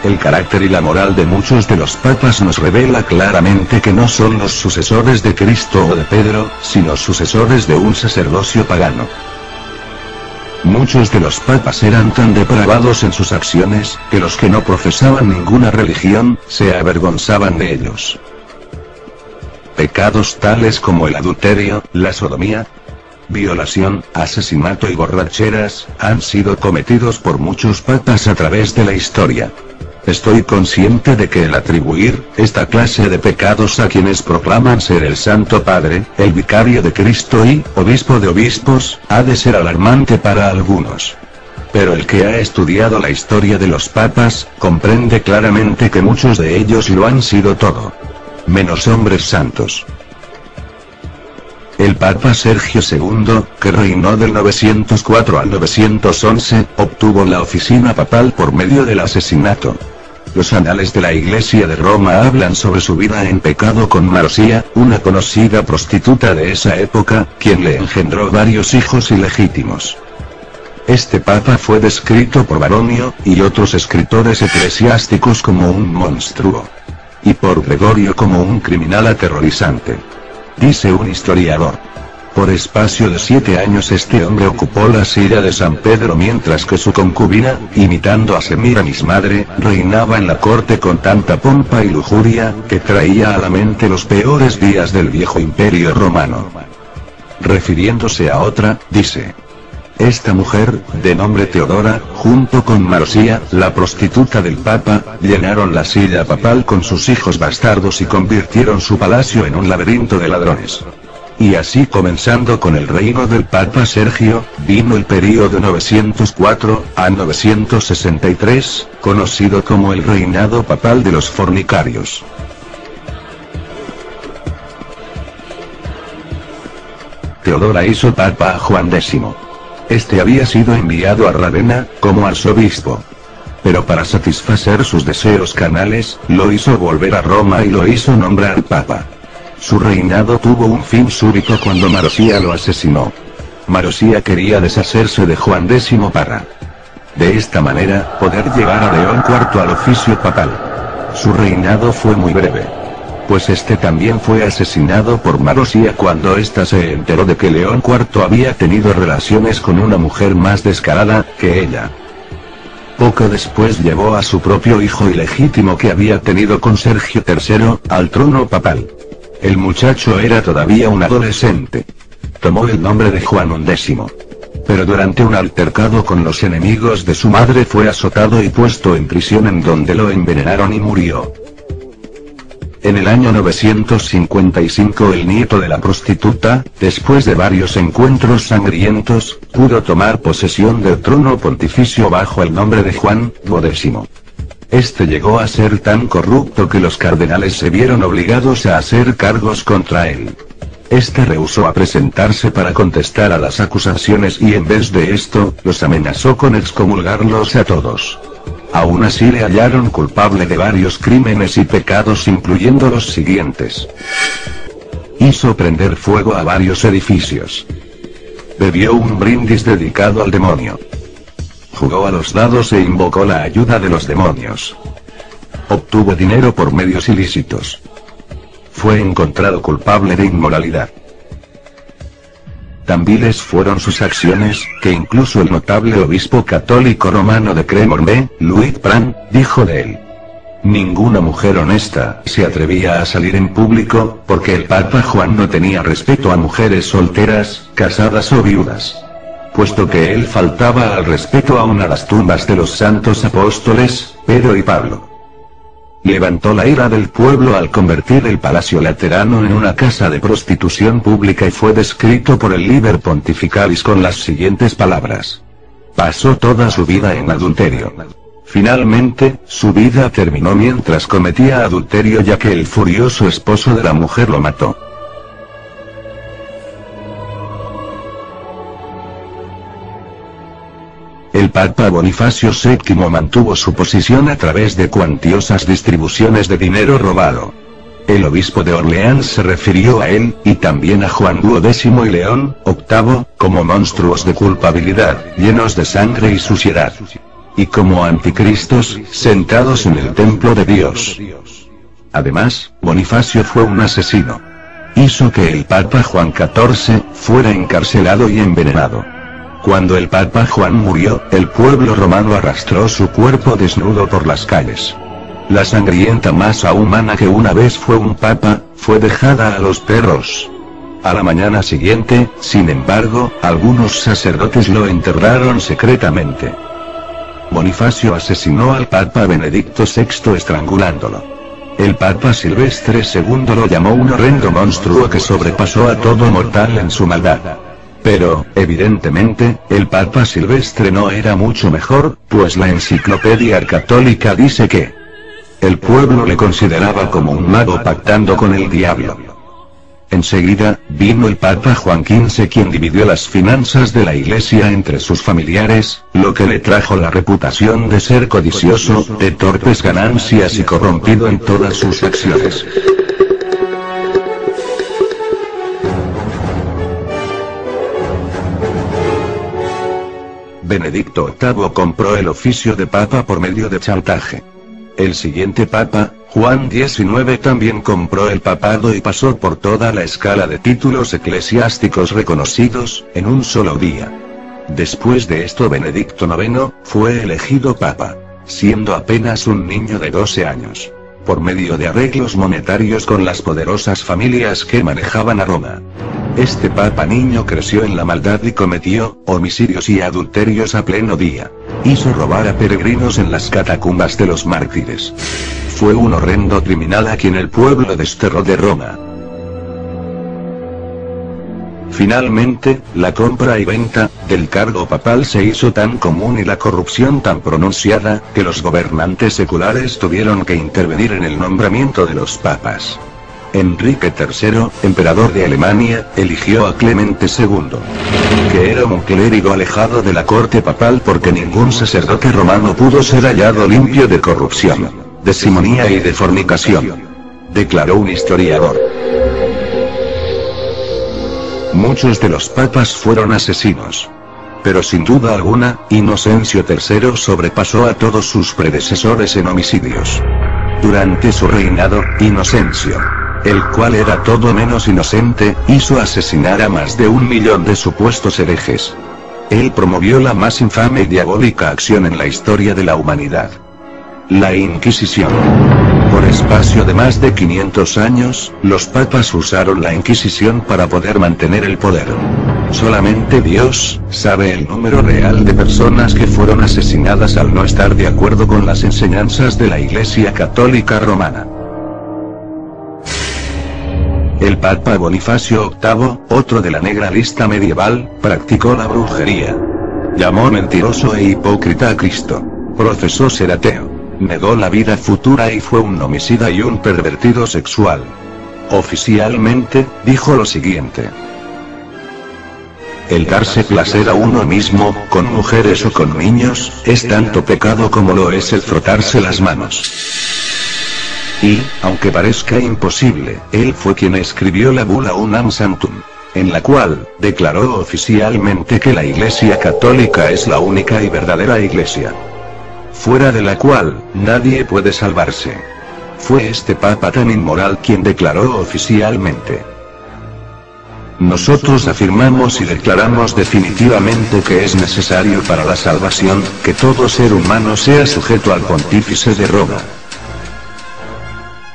El carácter y la moral de muchos de los papas nos revela claramente que no son los sucesores de Cristo o de Pedro, sino sucesores de un sacerdocio pagano. Muchos de los papas eran tan depravados en sus acciones, que los que no profesaban ninguna religión, se avergonzaban de ellos. Pecados tales como el adulterio, la sodomía, violación, asesinato y borracheras, han sido cometidos por muchos papas a través de la historia. Estoy consciente de que el atribuir esta clase de pecados a quienes proclaman ser el Santo Padre, el Vicario de Cristo y Obispo de Obispos, ha de ser alarmante para algunos. Pero el que ha estudiado la historia de los papas, comprende claramente que muchos de ellos lo han sido todo, menos hombres santos. El Papa Sergio II, que reinó del 904 al 911, obtuvo la oficina papal por medio del asesinato. Los anales de la Iglesia de Roma hablan sobre su vida en pecado con Marosía, una conocida prostituta de esa época, quien le engendró varios hijos ilegítimos. Este papa fue descrito por Baronio, y otros escritores eclesiásticos como un monstruo. Y por Gregorio como un criminal aterrorizante. Dice un historiador. Por espacio de 7 años este hombre ocupó la silla de San Pedro mientras que su concubina, imitando a Semíramis madre, reinaba en la corte con tanta pompa y lujuria, que traía a la mente los peores días del viejo imperio romano. Refiriéndose a otra, dice. Esta mujer, de nombre Teodora, junto con Marosía, la prostituta del Papa, llenaron la silla papal con sus hijos bastardos y convirtieron su palacio en un laberinto de ladrones. Y así comenzando con el reino del Papa Sergio, vino el período 904 a 963, conocido como el reinado papal de los fornicarios. Teodora hizo papa a Juan X. Este había sido enviado a Rávena, como arzobispo. Pero para satisfacer sus deseos carnales, lo hizo volver a Roma y lo hizo nombrar papa. Su reinado tuvo un fin súbito cuando Marosía lo asesinó. Marosía quería deshacerse de Juan X para, de esta manera, poder llevar a León IV al oficio papal. Su reinado fue muy breve. Pues este también fue asesinado por Marosía cuando ésta se enteró de que León IV había tenido relaciones con una mujer más descarada que ella. Poco después llevó a su propio hijo ilegítimo que había tenido con Sergio III, al trono papal. El muchacho era todavía un adolescente. Tomó el nombre de Juan X. Pero durante un altercado con los enemigos de su madre fue azotado y puesto en prisión en donde lo envenenaron y murió. En el año 955 el nieto de la prostituta, después de varios encuentros sangrientos, pudo tomar posesión del trono pontificio bajo el nombre de Juan X. Este llegó a ser tan corrupto que los cardenales se vieron obligados a hacer cargos contra él. Este rehusó a presentarse para contestar a las acusaciones y en vez de esto, los amenazó con excomulgarlos a todos. Aún así le hallaron culpable de varios crímenes y pecados incluyendo los siguientes. Hizo prender fuego a varios edificios. Bebió un brindis dedicado al demonio. Jugó a los dados e invocó la ayuda de los demonios. Obtuvo dinero por medios ilícitos. Fue encontrado culpable de inmoralidad. Tan viles fueron sus acciones, que incluso el notable obispo católico romano de Cremorne, Louis Pran, dijo de él. Ninguna mujer honesta se atrevía a salir en público, porque el Papa Juan no tenía respeto a mujeres solteras, casadas o viudas. Puesto que él faltaba al respeto aún a las tumbas de los santos apóstoles, Pedro y Pablo. Levantó la ira del pueblo al convertir el Palacio Laterano en una casa de prostitución pública y fue descrito por el Liber Pontificalis con las siguientes palabras. Pasó toda su vida en adulterio. Finalmente, su vida terminó mientras cometía adulterio ya que el furioso esposo de la mujer lo mató. El Papa Bonifacio VII mantuvo su posición a través de cuantiosas distribuciones de dinero robado. El obispo de Orleans se refirió a él, y también a Juan X y León VIII, como monstruos de culpabilidad, llenos de sangre y suciedad. y como anticristos, sentados en el templo de Dios. Además, Bonifacio fue un asesino. Hizo que el Papa Juan XIV fuera encarcelado y envenenado. Cuando el Papa Juan murió, el pueblo romano arrastró su cuerpo desnudo por las calles. La sangrienta masa humana que una vez fue un papa, fue dejada a los perros. A la mañana siguiente, sin embargo, algunos sacerdotes lo enterraron secretamente. Bonifacio asesinó al Papa Benedicto VI estrangulándolo. El Papa Silvestre II lo llamó un horrendo monstruo que sobrepasó a todo mortal en su maldad. Pero, evidentemente, el Papa Silvestre no era mucho mejor, pues la Enciclopedia Católica dice que el pueblo le consideraba como un mago pactando con el diablo. Enseguida, vino el Papa Juan XV, quien dividió las finanzas de la Iglesia entre sus familiares, lo que le trajo la reputación de ser codicioso, de torpes ganancias y corrompido en todas sus acciones. Benedicto VIII compró el oficio de papa por medio de chantaje. El siguiente papa, Juan XIX, también compró el papado y pasó por toda la escala de títulos eclesiásticos reconocidos, en un solo día. Después de esto Benedicto IX, fue elegido papa, siendo apenas un niño de 12 años. Por medio de arreglos monetarios con las poderosas familias que manejaban a Roma. Este papa niño creció en la maldad y cometió homicidios y adulterios a pleno día. Hizo robar a peregrinos en las catacumbas de los mártires. Fue un horrendo criminal a quien el pueblo desterró de Roma. Finalmente, la compra y venta del cargo papal se hizo tan común y la corrupción tan pronunciada, que los gobernantes seculares tuvieron que intervenir en el nombramiento de los papas. Enrique III, emperador de Alemania, eligió a Clemente II, que era un clérigo alejado de la corte papal porque ningún sacerdote romano pudo ser hallado limpio de corrupción, de simonía y de fornicación, declaró un historiador. Muchos de los papas fueron asesinos. Pero sin duda alguna, Inocencio III sobrepasó a todos sus predecesores en homicidios. Durante su reinado, Inocencio, el cual era todo menos inocente, hizo asesinar a más de 1 millón de supuestos herejes. Él promovió la más infame y diabólica acción en la historia de la humanidad: la Inquisición. Por espacio de más de 500 años, los papas usaron la Inquisición para poder mantener el poder. Solamente Dios sabe el número real de personas que fueron asesinadas al no estar de acuerdo con las enseñanzas de la Iglesia Católica Romana. El Papa Bonifacio VIII, otro de la negra lista medieval, practicó la brujería. Llamó mentiroso e hipócrita a Cristo. Profesó ser ateo. Negó la vida futura y fue un homicida y un pervertido sexual. Oficialmente, dijo lo siguiente: el darse placer a uno mismo, con mujeres o con niños, es tanto pecado como lo es el frotarse las manos. Y, aunque parezca imposible, él fue quien escribió la bula Unam Sanctum, en la cual declaró oficialmente que la Iglesia Católica es la única y verdadera Iglesia, fuera de la cual nadie puede salvarse. Fue este papa tan inmoral quien declaró oficialmente: nosotros afirmamos y declaramos definitivamente que es necesario para la salvación, que todo ser humano sea sujeto al pontífice de Roma.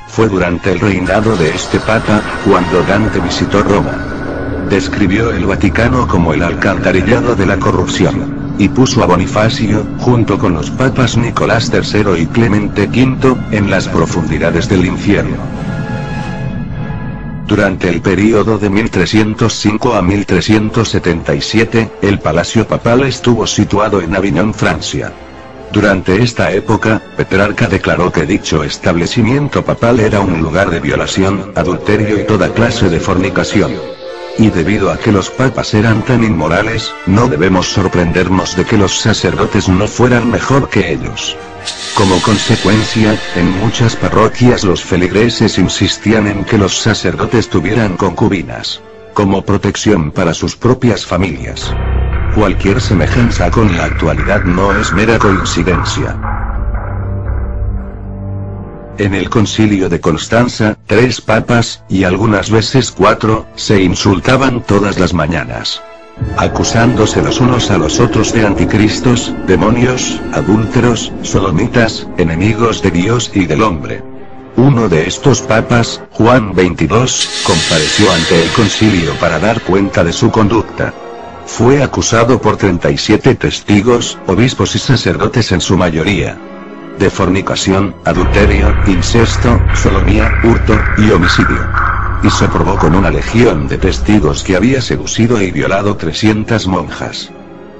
Fue durante el reinado de este papa, cuando Dante visitó Roma. Describió el Vaticano como el alcantarillado de la corrupción, y puso a Bonifacio, junto con los papas Nicolás III y Clemente V, en las profundidades del infierno. Durante el período de 1305 a 1377, el palacio papal estuvo situado en Aviñón, Francia. Durante esta época, Petrarca declaró que dicho establecimiento papal era un lugar de violación, adulterio y toda clase de fornicación. Y debido a que los papas eran tan inmorales, no debemos sorprendernos de que los sacerdotes no fueran mejor que ellos. Como consecuencia, en muchas parroquias los feligreses insistían en que los sacerdotes tuvieran concubinas, como protección para sus propias familias. Cualquier semejanza con la actualidad no es mera coincidencia. En el concilio de Constanza, 3 papas, y algunas veces 4, se insultaban todas las mañanas, acusándose los unos a los otros de anticristos, demonios, adúlteros, sodomitas, enemigos de Dios y del hombre. Uno de estos papas, Juan XXII, compareció ante el concilio para dar cuenta de su conducta. Fue acusado por 37 testigos, obispos y sacerdotes en su mayoría, de fornicación, adulterio, incesto, sodomía, hurto y homicidio. Y se probó con una legión de testigos que había seducido y violado 300 monjas.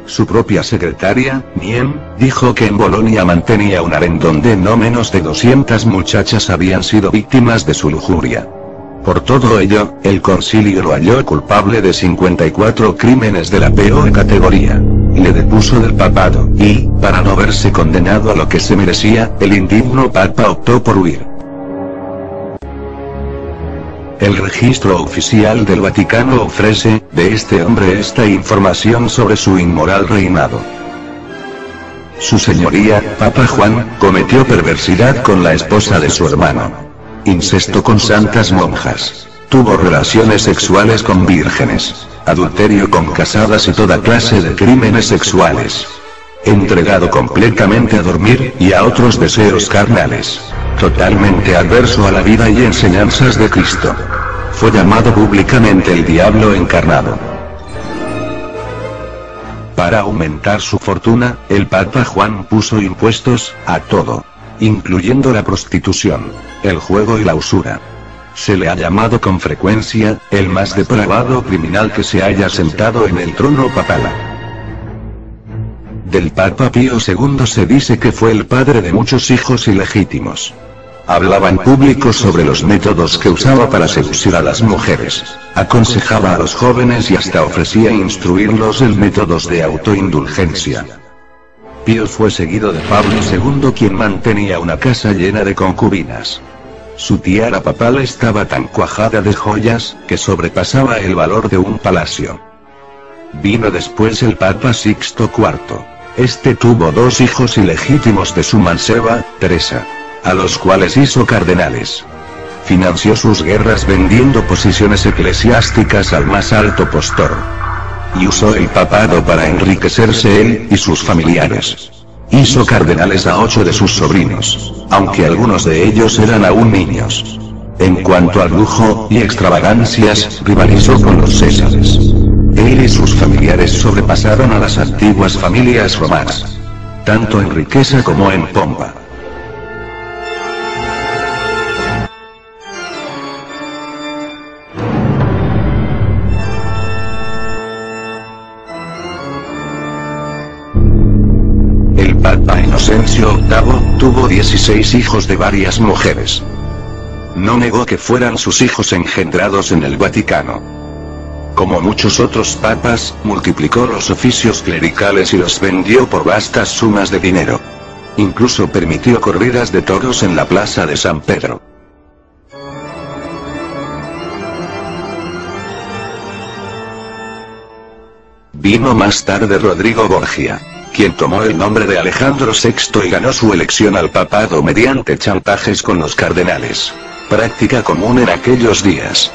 Su propia secretaria, Miem, dijo que en Bolonia mantenía un harén donde no menos de 200 muchachas habían sido víctimas de su lujuria. Por todo ello, el concilio lo halló culpable de 54 crímenes de la peor categoría. Le depuso del papado, y, para no verse condenado a lo que se merecía, el indigno papa optó por huir. El registro oficial del Vaticano ofrece, de este hombre esta información sobre su inmoral reinado. Su señoría, Papa Juan, cometió perversidad con la esposa de su hermano. Incesto con santas monjas. Tuvo relaciones sexuales con vírgenes. Adulterio con casadas y toda clase de crímenes sexuales. Entregado completamente a dormir, y a otros deseos carnales. Totalmente adverso a la vida y enseñanzas de Cristo. Fue llamado públicamente el diablo encarnado. Para aumentar su fortuna, el Papa Juan puso impuestos a todo, incluyendo la prostitución, el juego y la usura. Se le ha llamado con frecuencia, el más depravado criminal que se haya sentado en el trono papal. Del Papa Pío II se dice que fue el padre de muchos hijos ilegítimos. Hablaba en público sobre los métodos que usaba para seducir a las mujeres. Aconsejaba a los jóvenes y hasta ofrecía instruirlos en métodos de autoindulgencia. Pío fue seguido de Pablo II, quien mantenía una casa llena de concubinas. Su tiara papal estaba tan cuajada de joyas, que sobrepasaba el valor de un palacio. Vino después el Papa Sixto IV. Este tuvo 2 hijos ilegítimos de su manceba, Teresa, a los cuales hizo cardenales. Financió sus guerras vendiendo posiciones eclesiásticas al más alto postor. Y usó el papado para enriquecerse él y sus familiares. Hizo cardenales a 8 de sus sobrinos, aunque algunos de ellos eran aún niños. En cuanto al lujo y extravagancias, rivalizó con los Césares. Él y sus familiares sobrepasaron a las antiguas familias romanas, tanto en riqueza como en pompa. El Papa Inocencio VIII tuvo 16 hijos de varias mujeres. No negó que fueran sus hijos engendrados en el Vaticano. Como muchos otros papas, multiplicó los oficios clericales y los vendió por vastas sumas de dinero. Incluso permitió corridas de toros en la plaza de San Pedro. Vino más tarde Rodrigo Borgia, quien tomó el nombre de Alejandro VI y ganó su elección al papado mediante chantajes con los cardenales, práctica común en aquellos días.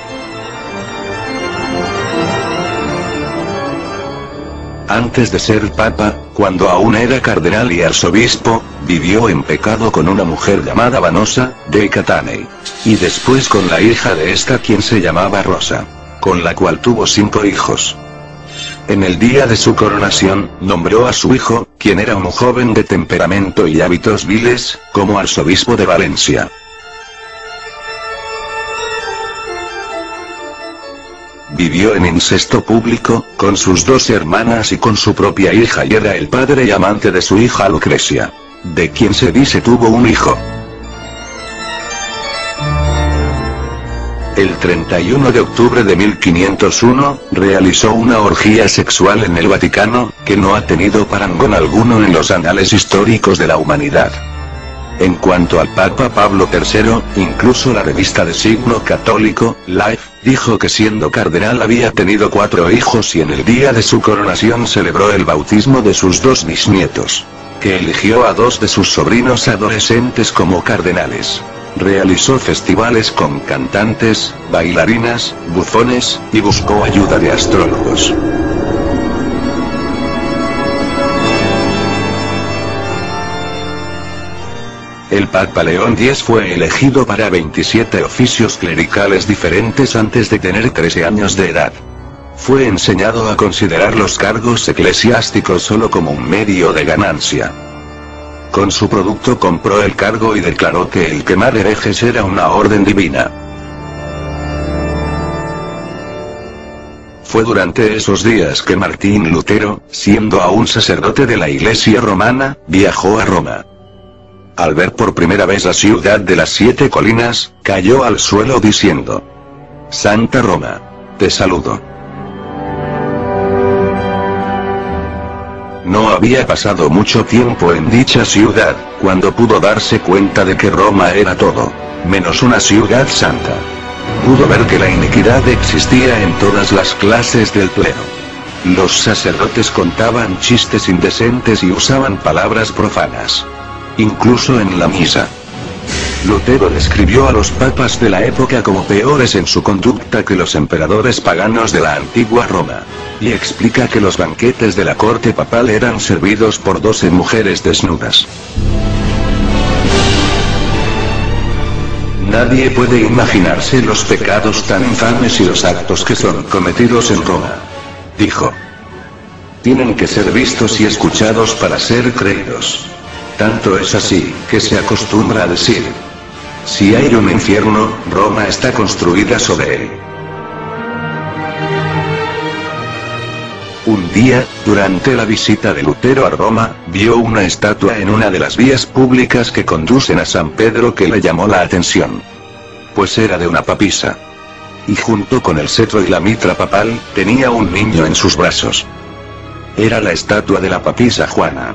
Antes de ser papa, cuando aún era cardenal y arzobispo, vivió en pecado con una mujer llamada Vanosa, de Catanei, y después con la hija de esta, quien se llamaba Rosa, con la cual tuvo 5 hijos. En el día de su coronación, nombró a su hijo, quien era un joven de temperamento y hábitos viles, como arzobispo de Valencia. Vivió en incesto público, con sus 2 hermanas y con su propia hija, y era el padre y amante de su hija Lucrecia, de quien se dice tuvo un hijo. El 31 de octubre de 1501, realizó una orgía sexual en el Vaticano, que no ha tenido parangón alguno en los anales históricos de la humanidad. En cuanto al Papa Pablo III, incluso la revista de signo católico, Life, Dijo que siendo cardenal había tenido 4 hijos y en el día de su coronación celebró el bautismo de sus 2 bisnietos. Que eligió a 2 de sus sobrinos adolescentes como cardenales. Realizó festivales con cantantes, bailarinas, bufones, y buscó ayuda de astrólogos. El Papa León X fue elegido para 27 oficios clericales diferentes antes de tener 13 años de edad. Fue enseñado a considerar los cargos eclesiásticos solo como un medio de ganancia. Con su producto compró el cargo y declaró que el quemar herejes era una orden divina. Fue durante esos días que Martín Lutero, siendo aún sacerdote de la Iglesia romana, viajó a Roma. Al ver por primera vez la ciudad de las 7 colinas, cayó al suelo diciendo: Santa Roma, te saludo. No había pasado mucho tiempo en dicha ciudad, cuando pudo darse cuenta de que Roma era todo, menos una ciudad santa. Pudo ver que la iniquidad existía en todas las clases del clero. Los sacerdotes contaban chistes indecentes y usaban palabras profanas. Incluso en la misa. Lutero describió a los papas de la época como peores en su conducta que los emperadores paganos de la antigua Roma. Y explica que los banquetes de la corte papal eran servidos por 12 mujeres desnudas. Nadie puede imaginarse los pecados tan infames y los actos que son cometidos en Roma. Dijo. Tienen que ser vistos y escuchados para ser creídos. Tanto es así, que se acostumbra a decir: si hay un infierno, Roma está construida sobre él. Un día, durante la visita de Lutero a Roma, vio una estatua en una de las vías públicas que conducen a San Pedro que le llamó la atención. Pues era de una papisa. Y junto con el cetro y la mitra papal, tenía un niño en sus brazos. Era la estatua de la papisa Juana.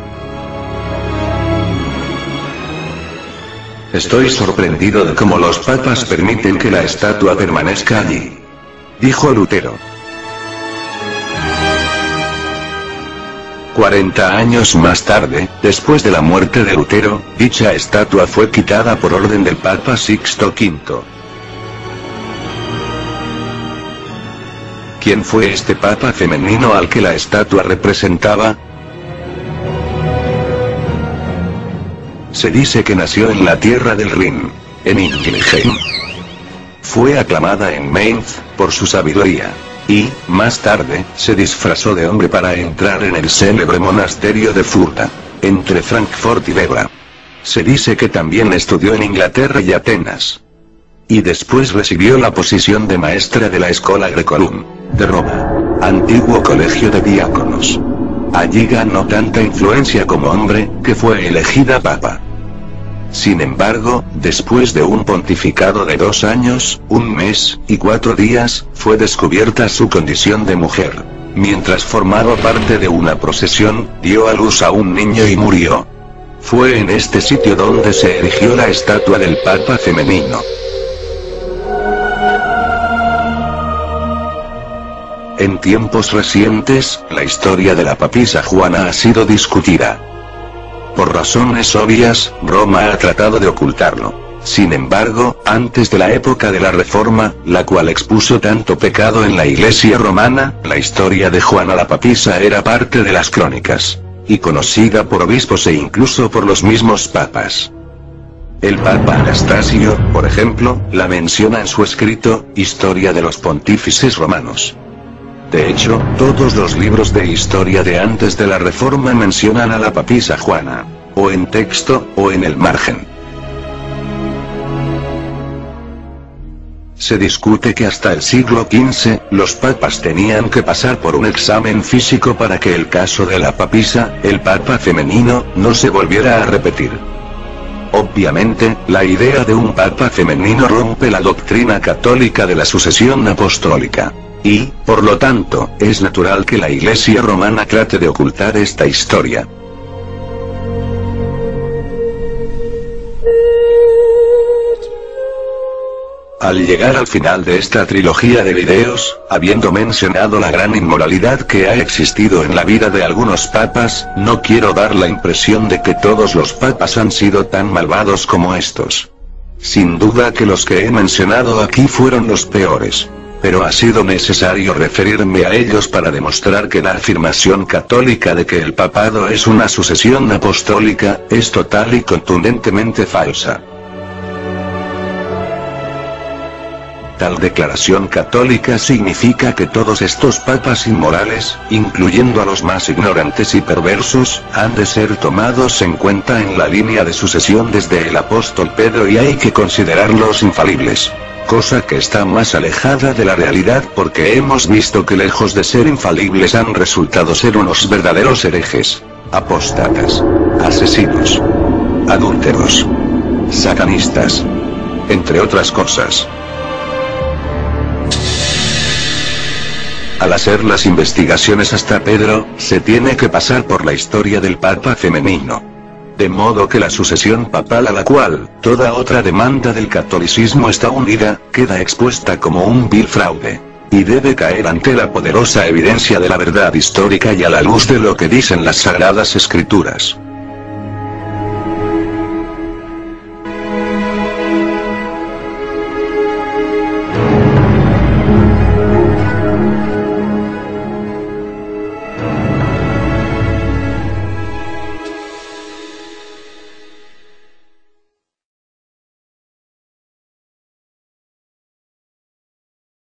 Estoy sorprendido de cómo los papas permiten que la estatua permanezca allí. Dijo Lutero. 40 años más tarde, después de la muerte de Lutero, dicha estatua fue quitada por orden del Papa Sixto V. ¿Quién fue este papa femenino al que la estatua representaba? Se dice que nació en la tierra del Rin, en Ingelheim. Fue aclamada en Mainz, por su sabiduría. Y, más tarde, se disfrazó de hombre para entrar en el célebre monasterio de Furta, entre Frankfurt y Bebra. Se dice que también estudió en Inglaterra y Atenas. Y después recibió la posición de maestra de la Schola Graecorum, de Roma, antiguo colegio de diáconos. Allí ganó tanta influencia como hombre, que fue elegida papa. Sin embargo, después de un pontificado de 2 años, 1 mes, y 4 días, fue descubierta su condición de mujer. Mientras formaba parte de una procesión, dio a luz a un niño y murió. Fue en este sitio donde se erigió la estatua del Papa femenino. En tiempos recientes, la historia de la papisa Juana ha sido discutida. Por razones obvias, Roma ha tratado de ocultarlo. Sin embargo, antes de la época de la Reforma, la cual expuso tanto pecado en la Iglesia romana, la historia de Juana la papisa era parte de las crónicas. Y conocida por obispos e incluso por los mismos papas. El Papa Anastasio, por ejemplo, la menciona en su escrito, Historia de los Pontífices Romanos. De hecho, todos los libros de historia de antes de la Reforma mencionan a la papisa Juana. O en texto, o en el margen. Se discute que hasta el siglo XV, los papas tenían que pasar por un examen físico para que el caso de la papisa, el papa femenino, no se volviera a repetir. Obviamente, la idea de un papa femenino rompe la doctrina católica de la sucesión apostólica. Y, por lo tanto, es natural que la Iglesia romana trate de ocultar esta historia. Al llegar al final de esta trilogía de videos, habiendo mencionado la gran inmoralidad que ha existido en la vida de algunos papas, no quiero dar la impresión de que todos los papas han sido tan malvados como estos. Sin duda que los que he mencionado aquí fueron los peores. Pero ha sido necesario referirme a ellos para demostrar que la afirmación católica de que el papado es una sucesión apostólica, es total y contundentemente falsa. Tal declaración católica significa que todos estos papas inmorales, incluyendo a los más ignorantes y perversos, han de ser tomados en cuenta en la línea de sucesión desde el apóstol Pedro y hay que considerarlos infalibles. Cosa que está más alejada de la realidad porque hemos visto que lejos de ser infalibles han resultado ser unos verdaderos herejes, apóstatas, asesinos, adúlteros, satanistas, entre otras cosas. Al hacer las investigaciones hasta Pedro, se tiene que pasar por la historia del papa femenino. De modo que la sucesión papal a la cual toda otra demanda del catolicismo está unida, queda expuesta como un vil fraude. Y debe caer ante la poderosa evidencia de la verdad histórica y a la luz de lo que dicen las sagradas escrituras.